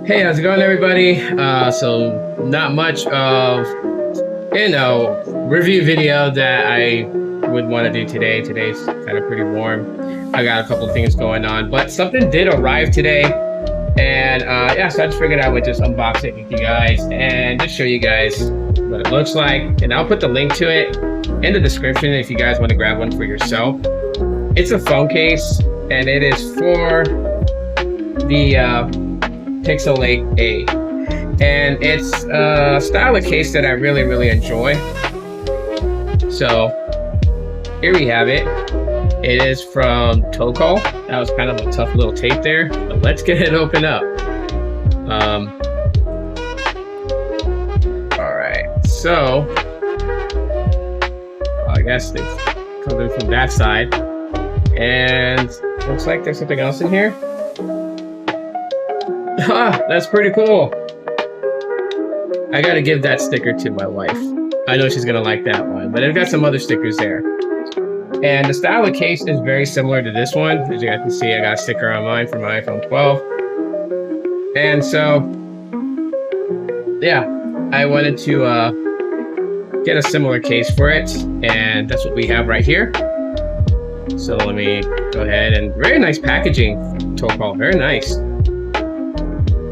Hey, how's it going, everybody? So not much of, review video that I would want to do today. Today's kind of pretty warm. I got a couple of things going on, but something did arrive today. And yeah, so I just figured I would just unbox it with you guys and just show you guys what it looks like. And I'll put the link to it in the description if you guys want to grab one for yourself. It's a phone case, and it is for the Pixel 8a, and it's a style of case that I really enjoy. So here we have it. It is from Tocol. That was kind of a tough little tape there, but let's get it open up. All right, so I guess they come in from that side, and looks like there's something else in here. Ah, that's pretty cool. I gotta give that sticker to my wife. I know she's gonna like that one, but I've got some other stickers there. And the style of case is very similar to this one. As you guys can see, I got a sticker on mine for my iPhone 12. And so, yeah, I wanted to get a similar case for it, and that's what we have right here. So let me go ahead, and very nice packaging, Tocol, very nice.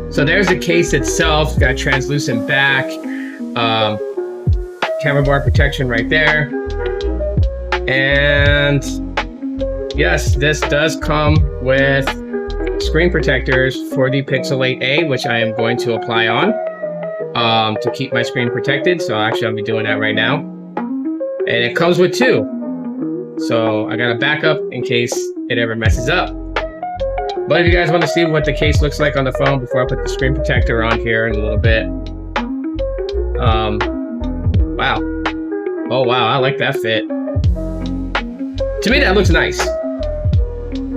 So there's the case itself, got translucent back, camera bar protection right there. And yes, this does come with screen protectors for the Pixel 8a, which I am going to apply on to keep my screen protected. So actually I'll be doing that right now. And it comes with two. So I got a backup in case it ever messes up. But if you guys want to see what the case looks like on the phone before I put the screen protector on here in a little bit. Wow. Oh wow, I like that fit. To me, that looks nice.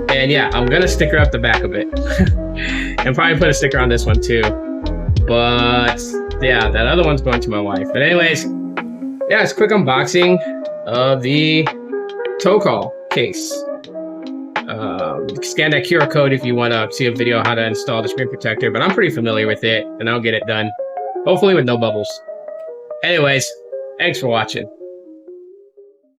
And yeah, I'm gonna sticker up the back of it. And probably put a sticker on this one too. But yeah, that other one's going to my wife. But anyways, yeah, it's a quick unboxing of the Tocol case. Scan that QR code if you want to see a video on how to install the screen protector, but I'm pretty familiar with it, and I'll get it done, hopefully with no bubbles. Anyways, thanks for watching.